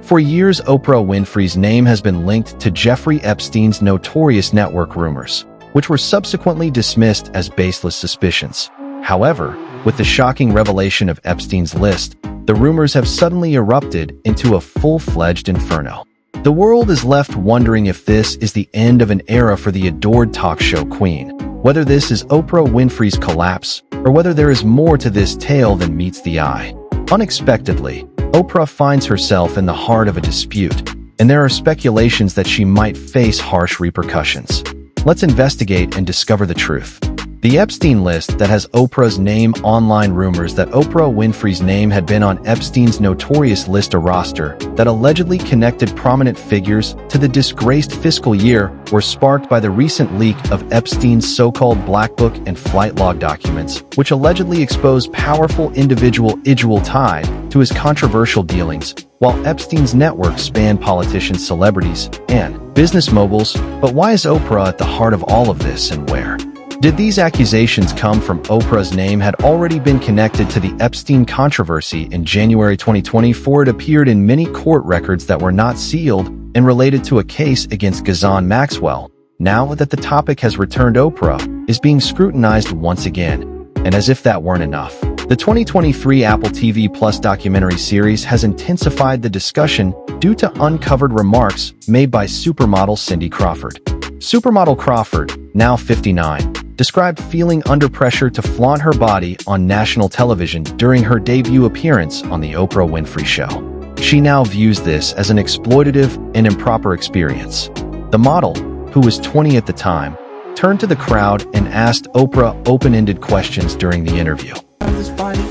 For years, Oprah Winfrey's name has been linked to Jeffrey Epstein's notorious network rumors, which were subsequently dismissed as baseless suspicions. However, with the shocking revelation of Epstein's list, the rumors have suddenly erupted into a full-fledged inferno. The world is left wondering if this is the end of an era for the adored talk show queen, whether this is Oprah Winfrey's collapse, or whether there is more to this tale than meets the eye. Unexpectedly, Oprah finds herself in the heart of a dispute, and there are speculations that she might face harsh repercussions. Let's investigate and discover the truth. The Epstein list that has Oprah's name. Online rumors that Oprah Winfrey's name had been on Epstein's notorious list, a roster that allegedly connected prominent figures to the disgraced fiscal year, were sparked by the recent leak of Epstein's so-called Black Book and flight log documents, which allegedly exposed powerful individual tied to his controversial dealings, while Epstein's network spanned politicians, celebrities, and business moguls. But why is Oprah at the heart of all of this, and where did these accusations come from? Oprah's name had already been connected to the Epstein controversy in January 2024. It appeared in many court records that were not sealed and related to a case against Ghislaine Maxwell. Now that the topic has returned, Oprah is being scrutinized once again. And as if that weren't enough, the 2023 Apple TV Plus documentary series has intensified the discussion due to uncovered remarks made by supermodel Cindy Crawford. Supermodel Crawford, now 59, described feeling under pressure to flaunt her body on national television during her debut appearance on The Oprah Winfrey Show. She now views this as an exploitative and improper experience. The model, who was 20 at the time, turned to the crowd and asked Oprah open-ended questions during the interview. This body,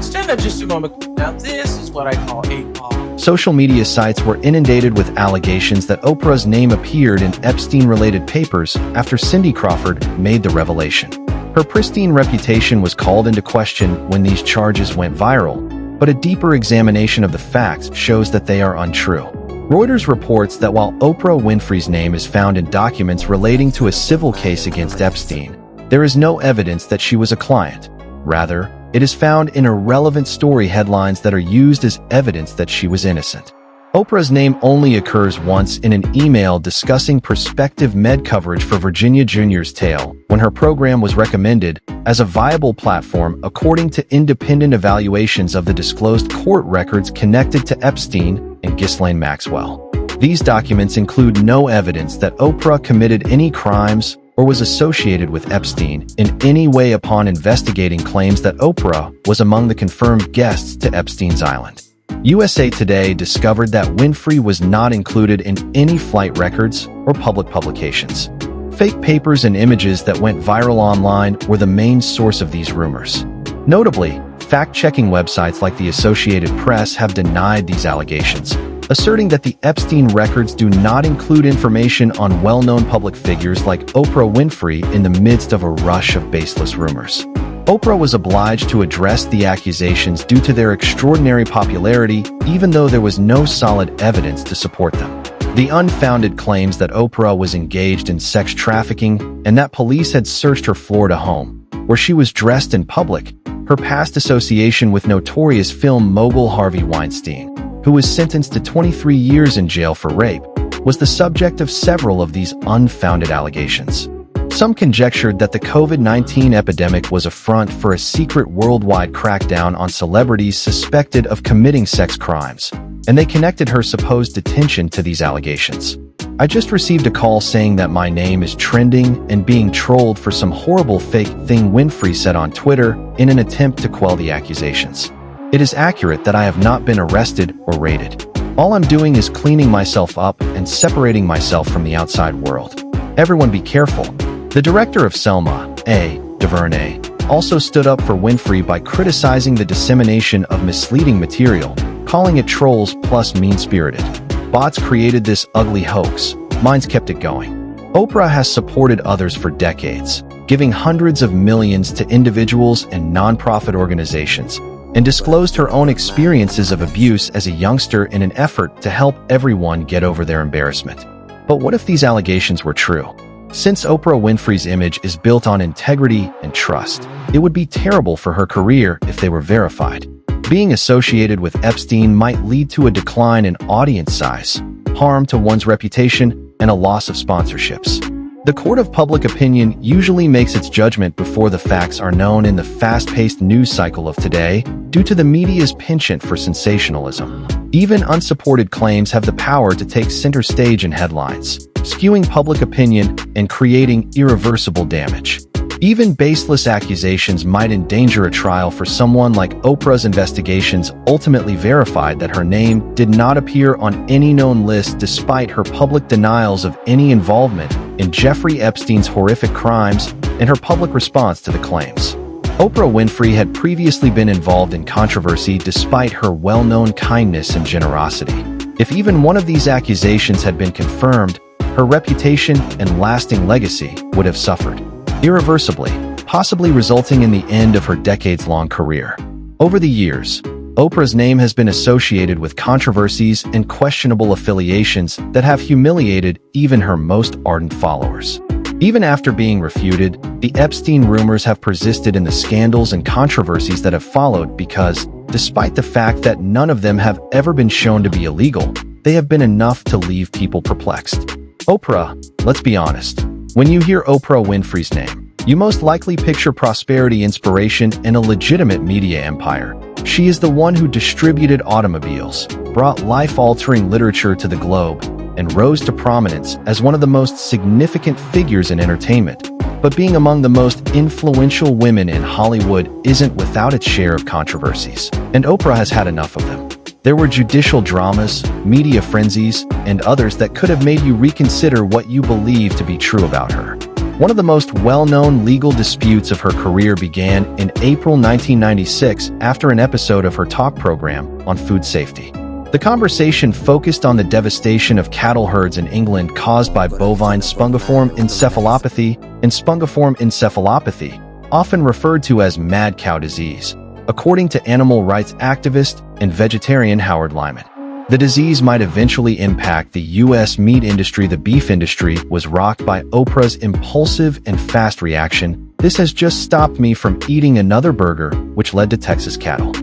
stand up just a moment. Now this is what I call a ball. Social media sites were inundated with allegations that Oprah's name appeared in Epstein-related papers after Cindy Crawford made the revelation. Her pristine reputation was called into question when these charges went viral, but a deeper examination of the facts shows that they are untrue. Reuters reports that while Oprah Winfrey's name is found in documents relating to a civil case against Epstein, there is no evidence that she was a client. Rather, it is found in irrelevant story headlines that are used as evidence that she was innocent. Oprah's name only occurs once in an email discussing prospective med coverage for Virginia Jr.'s tale, when her program was recommended as a viable platform according to independent evaluations of the disclosed court records connected to Epstein and Ghislaine Maxwell. These documents include no evidence that Oprah committed any crimes or was associated with Epstein in any way. Upon investigating claims that Oprah was among the confirmed guests to Epstein's island, USA Today discovered that Winfrey was not included in any flight records or public publications. Fake papers and images that went viral online were the main source of these rumors. Notably, fact-checking websites like the Associated Press have denied these allegations, asserting that the Epstein records do not include information on well-known public figures like Oprah Winfrey. In the midst of a rush of baseless rumors, Oprah was obliged to address the accusations due to their extraordinary popularity, even though there was no solid evidence to support them. The unfounded claims that Oprah was engaged in sex trafficking and that police had searched her Florida home, where she was dressed in public, her past association with notorious film mogul Harvey Weinstein, who was sentenced to 23 years in jail for rape, was the subject of several of these unfounded allegations. Some conjectured that the COVID-19 epidemic was a front for a secret worldwide crackdown on celebrities suspected of committing sex crimes, and they connected her supposed detention to these allegations. I just received a call saying that my name is trending and being trolled for some horrible fake thing, Winfrey said on Twitter in an attempt to quell the accusations. It is accurate that I have not been arrested or raided. All I'm doing is cleaning myself up and separating myself from the outside world. Everyone be careful. The director of Selma, A. DuVernay, also stood up for Winfrey by criticizing the dissemination of misleading material, calling it trolls plus mean-spirited. Bots created this ugly hoax. Minds kept it going. Oprah has supported others for decades, giving hundreds of millions to individuals and nonprofit organizations, and disclosed her own experiences of abuse as a youngster in an effort to help everyone get over their embarrassment. But what if these allegations were true? Since Oprah Winfrey's image is built on integrity and trust, it would be terrible for her career if they were verified. Being associated with Epstein might lead to a decline in audience size, harm to one's reputation, and a loss of sponsorships. The court of public opinion usually makes its judgment before the facts are known in the fast-paced news cycle of today due to the media's penchant for sensationalism. Even unsupported claims have the power to take center stage in headlines, skewing public opinion and creating irreversible damage. Even baseless accusations might endanger a trial for someone like Oprah's investigations ultimately verified that her name did not appear on any known list despite her public denials of any involvement in Jeffrey Epstein's horrific crimes and her public response to the claims. Oprah Winfrey had previously been involved in controversy despite her well-known kindness and generosity. If even one of these accusations had been confirmed, her reputation and lasting legacy would have suffered irreversibly, possibly resulting in the end of her decades-long career. Over the years, Oprah's name has been associated with controversies and questionable affiliations that have humiliated even her most ardent followers. Even after being refuted, the Epstein rumors have persisted in the scandals and controversies that have followed because, despite the fact that none of them have ever been shown to be illegal, they have been enough to leave people perplexed. Oprah, let's be honest. When you hear Oprah Winfrey's name, you most likely picture prosperity, inspiration, and a legitimate media empire. She is the one who distributed automobiles, brought life-altering literature to the globe, and rose to prominence as one of the most significant figures in entertainment. But being among the most influential women in Hollywood isn't without its share of controversies, and Oprah has had enough of them. There were judicial dramas, media frenzies, and others that could have made you reconsider what you believe to be true about her. One of the most well-known legal disputes of her career began in April 1996 after an episode of her talk program on food safety. The conversation focused on the devastation of cattle herds in England caused by bovine spongiform encephalopathy and spongiform encephalopathy, often referred to as mad cow disease, according to animal rights activist and vegetarian Howard Lyman. The disease might eventually impact the U.S. meat industry. The beef industry was rocked by Oprah's impulsive and fast reaction. "This has just stopped me from eating another burger," which led to Texas cattle.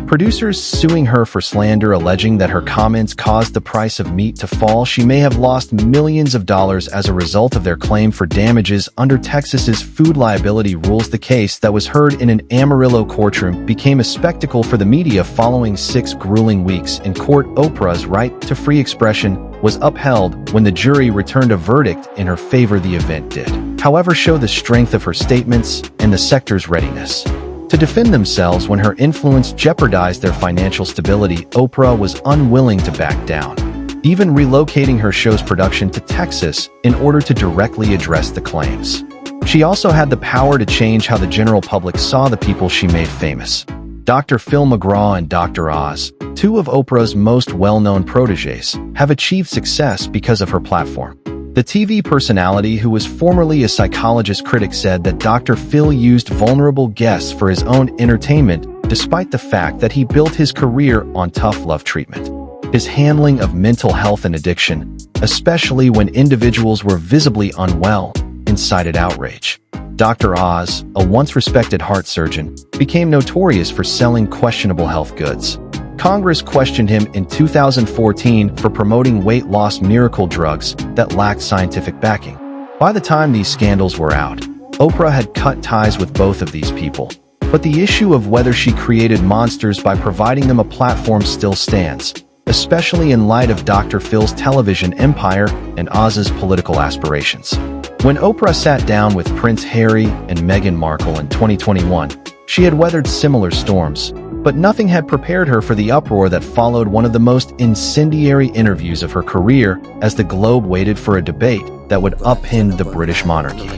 Producers suing her for slander, alleging that her comments caused the price of meat to fall. She may have lost millions of dollars as a result of their claim for damages under Texas's food liability rules. The case that was heard in an Amarillo courtroom became a spectacle for the media following 6 grueling weeks in court. Oprah's right to free expression was upheld when the jury returned a verdict in her favor. The event did, however, show the strength of her statements and the sector's readiness to defend themselves when her influence jeopardized their financial stability. Oprah was unwilling to back down, even relocating her show's production to Texas in order to directly address the claims. She also had the power to change how the general public saw the people she made famous. Dr. Phil McGraw and Dr. Oz, 2 of Oprah's most well-known protégés, have achieved success because of her platform. The TV personality, who was formerly a psychologist critic, said that Dr. Phil used vulnerable guests for his own entertainment, despite the fact that he built his career on tough love treatment. His handling of mental health and addiction, especially when individuals were visibly unwell, incited outrage. Dr. Oz, a once respected heart surgeon, became notorious for selling questionable health goods. Congress questioned him in 2014 for promoting weight loss miracle drugs that lacked scientific backing. By the time these scandals were out, Oprah had cut ties with both of these people. But the issue of whether she created monsters by providing them a platform still stands, especially in light of Dr. Phil's television empire and Oz's political aspirations. When Oprah sat down with Prince Harry and Meghan Markle in 2021, she had weathered similar storms, but nothing had prepared her for the uproar that followed one of the most incendiary interviews of her career as the globe waited for a debate that would upend the British monarchy.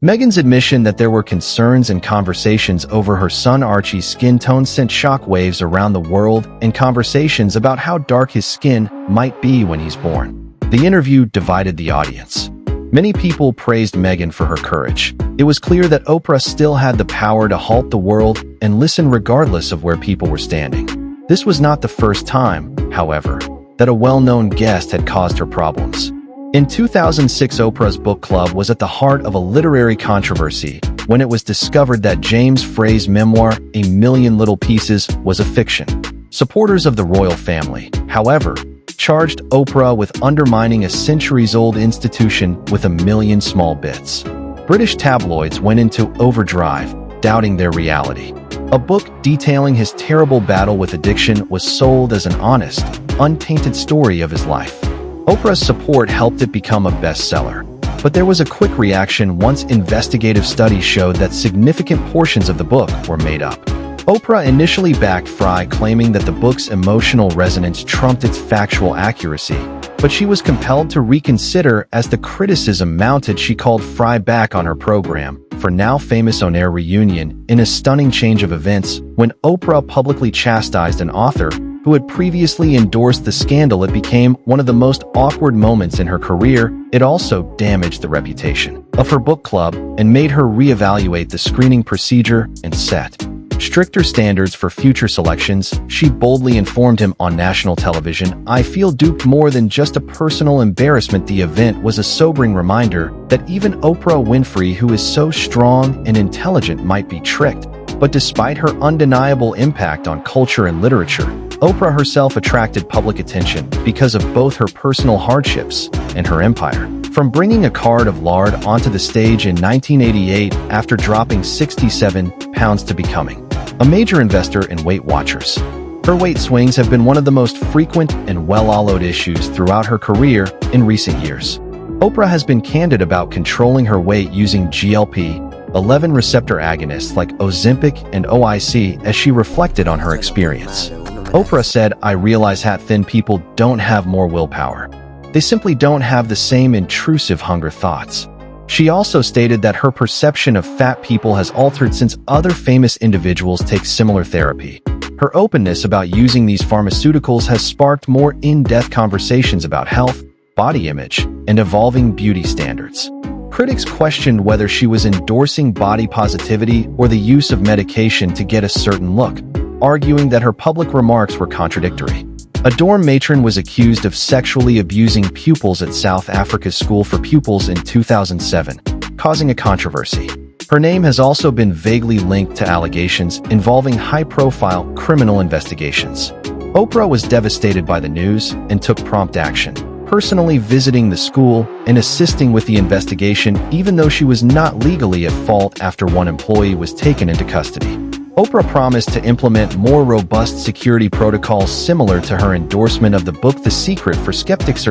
Meghan's admission that there were concerns and conversations over her son Archie's skin tone sent shockwaves around the world, and conversations about how dark his skin might be when he's born. The interview divided the audience. Many people praised Meghan for her courage. It was clear that Oprah still had the power to halt the world and listen regardless of where people were standing. This was not the first time, however, that a well-known guest had caused her problems. In 2006, Oprah's book club was at the heart of a literary controversy when it was discovered that James Frey's memoir, A Million Little Pieces, was a fiction. Supporters of the royal family, however, charged Oprah with undermining a centuries-old institution with a million small bits. British tabloids went into overdrive, doubting their reality. A book detailing his terrible battle with addiction was sold as an honest, untainted story of his life. Oprah's support helped it become a bestseller. But there was a quick reaction once investigative studies showed that significant portions of the book were made up. Oprah initially backed Frey, claiming that the book's emotional resonance trumped its factual accuracy, but she was compelled to reconsider as the criticism mounted. She called Frey back on her program for now famous on-air reunion in a stunning change of events. When Oprah publicly chastised an author who had previously endorsed the scandal, it became one of the most awkward moments in her career. It also damaged the reputation of her book club and made her reevaluate the screening procedure and set stricter standards for future selections. She boldly informed him on national television, "I feel duped more than just a personal embarrassment." The event was a sobering reminder that even Oprah Winfrey, who is so strong and intelligent, might be tricked. But despite her undeniable impact on culture and literature, Oprah herself attracted public attention because of both her personal hardships and her empire. From bringing a cart of lard onto the stage in 1988 after dropping 67 pounds to becoming a major investor in Weight Watchers, her weight swings have been one of the most frequent and well-followed issues throughout her career in recent years. Oprah has been candid about controlling her weight using GLP-11 receptor agonists like Ozempic and OIC as she reflected on her experience. Oprah said, "I realize that thin people don't have more willpower. They simply don't have the same intrusive hunger thoughts." She also stated that her perception of fat people has altered since other famous individuals take similar therapy. Her openness about using these pharmaceuticals has sparked more in-depth conversations about health, body image, and evolving beauty standards. Critics questioned whether she was endorsing body positivity or the use of medication to get a certain look, arguing that her public remarks were contradictory. A dorm matron was accused of sexually abusing pupils at South Africa's School for Pupils in 2007, causing a controversy. Her name has also been vaguely linked to allegations involving high-profile criminal investigations. Oprah was devastated by the news and took prompt action, personally visiting the school and assisting with the investigation, even though she was not legally at fault after one employee was taken into custody. Oprah promised to implement more robust security protocols similar to her endorsement of the book The Secret for skeptics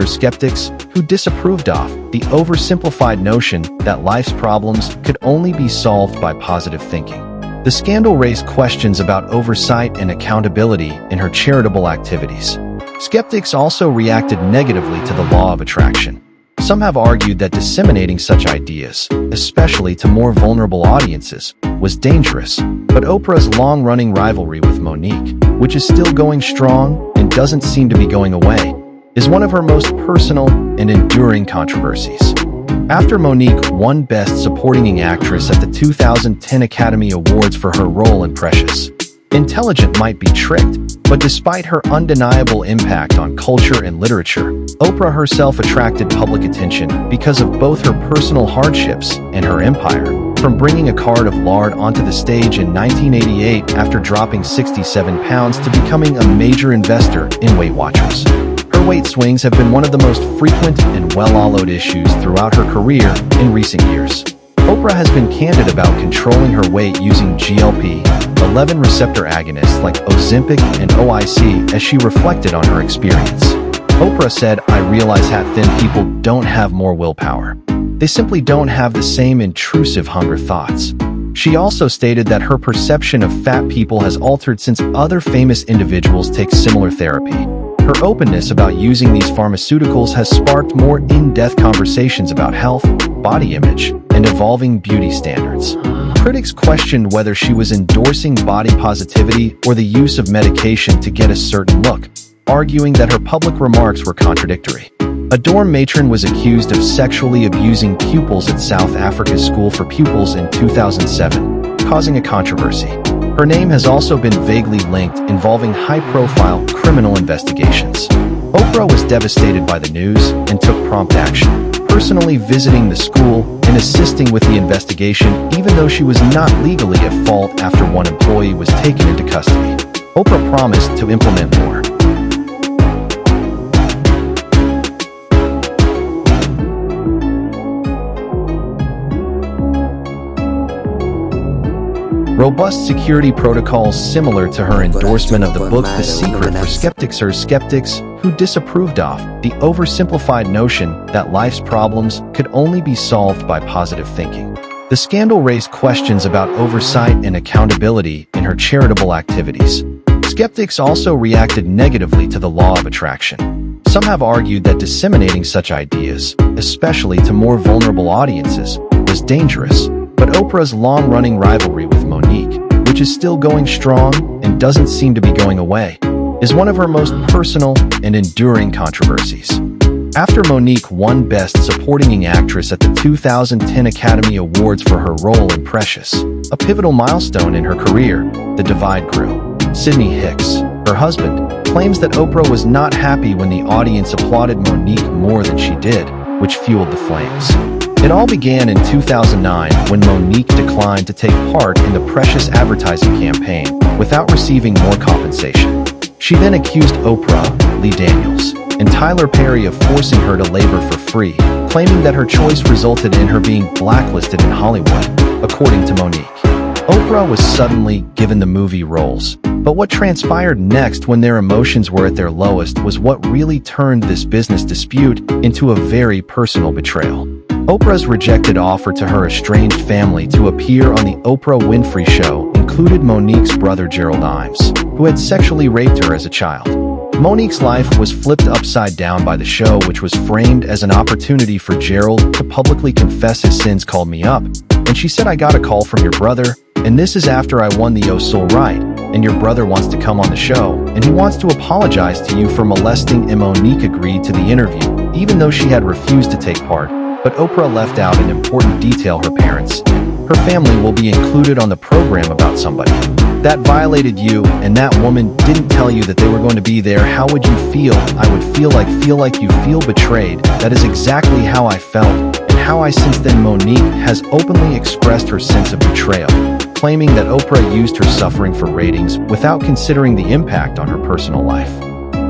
who disapproved of the oversimplified notion that life's problems could only be solved by positive thinking. The scandal raised questions about oversight and accountability in her charitable activities. Skeptics also reacted negatively to the law of attraction. Some have argued that disseminating such ideas, especially to more vulnerable audiences, was dangerous. But Oprah's long-running rivalry with Monique, which is still going strong and doesn't seem to be going away, is one of her most personal and enduring controversies. After Monique won Best Supporting Actress at the 2010 Academy Awards for her role in Precious, Intelligent might be tricked, but despite her undeniable impact on culture and literature, Oprah herself attracted public attention because of both her personal hardships and her empire. From bringing a cart of lard onto the stage in 1988 after dropping 67 pounds to becoming a major investor in Weight Watchers, her weight swings have been one of the most frequent and well-followed issues throughout her career in recent years. Oprah has been candid about controlling her weight using GLP-11 receptor agonists like Ozempic and OIC as she reflected on her experience. Oprah said, "I realize that thin people don't have more willpower. They simply don't have the same intrusive hunger thoughts." She also stated that her perception of fat people has altered since other famous individuals take similar therapy. Her openness about using these pharmaceuticals has sparked more in-depth conversations about health, body image, and evolving beauty standards. Critics questioned whether she was endorsing body positivity or the use of medication to get a certain look, arguing that her public remarks were contradictory. A dorm matron was accused of sexually abusing pupils at South Africa's School for Pupils in 2007, causing a controversy. Her name has also been vaguely linked, involving high-profile criminal investigations. Oprah was devastated by the news and took prompt action, personally visiting the school and assisting with the investigation, even though she was not legally at fault after one employee was taken into custody. Oprah promised to implement more. Robust security protocols similar to her endorsement of the book The Secret for skeptics are skeptics who disapproved of the oversimplified notion that life's problems could only be solved by positive thinking. The scandal raised questions about oversight and accountability in her charitable activities. Skeptics also reacted negatively to the law of attraction. Some have argued that disseminating such ideas, especially to more vulnerable audiences, was dangerous. But Oprah's long-running rivalry with Monique, which is still going strong and doesn't seem to be going away, is one of her most personal and enduring controversies. After Monique won Best Supporting Actress at the 2010 Academy Awards for her role in Precious, a pivotal milestone in her career, the divide grew. Sidney Hicks, her husband, claims that Oprah was not happy when the audience applauded Monique more than she did, which fueled the flames. It all began in 2009 when Monique declined to take part in the Precious advertising campaign without receiving more compensation. She then accused Oprah, Lee Daniels, and Tyler Perry of forcing her to labor for free, claiming that her choice resulted in her being blacklisted in Hollywood, according to Monique. Oprah was suddenly given the movie roles, but what transpired next when their emotions were at their lowest was what really turned this business dispute into a very personal betrayal. Oprah's rejected offer to her estranged family to appear on the Oprah Winfrey Show included Monique's brother Gerald Imes, who had sexually raped her as a child. Monique's life was flipped upside down by the show, which was framed as an opportunity for Gerald to publicly confess his sins. Called me up, and she said, "I got a call from your brother, and this is after I won the Oh Soul Right, and your brother wants to come on the show, and he wants to apologize to you for molesting," and Monique agreed to the interview, even though she had refused to take part. But Oprah left out an important detail: her parents, her family will be included on the program about somebody that violated you, and that woman didn't tell you that they were going to be there. How would you feel? I would feel like you feel betrayed. That is exactly how I felt, and how I since then. Monique has openly expressed her sense of betrayal, claiming that Oprah used her suffering for ratings without considering the impact on her personal life.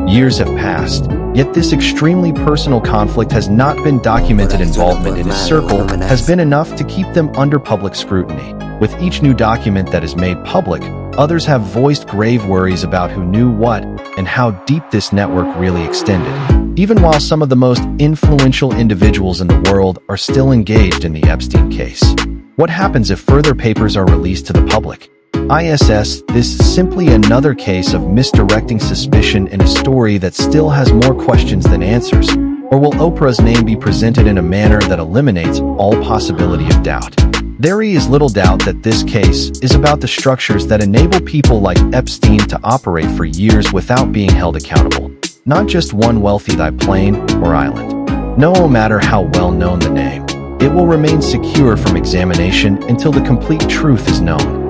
Years have passed, yet this extremely personal conflict has not been documented. Involvement in his circle has been enough to keep them under public scrutiny. With each new document that is made public, others have voiced grave worries about who knew what and how deep this network really extended, even while some of the most influential individuals in the world are still engaged in the Epstein case. What happens if further papers are released to the public? This is simply another case of misdirecting suspicion in a story that still has more questions than answers. Or will Oprah's name be presented in a manner that eliminates all possibility of doubt? There is little doubt that this case is about the structures that enable people like Epstein to operate for years without being held accountable. Not just one wealthy plane or island. No matter how well known the name, it will remain secure from examination until the complete truth is known.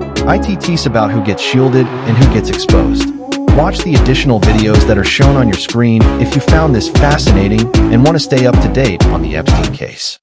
It's about who gets shielded and who gets exposed. Watch the additional videos that are shown on your screen if you found this fascinating and want to stay up to date on the Epstein case.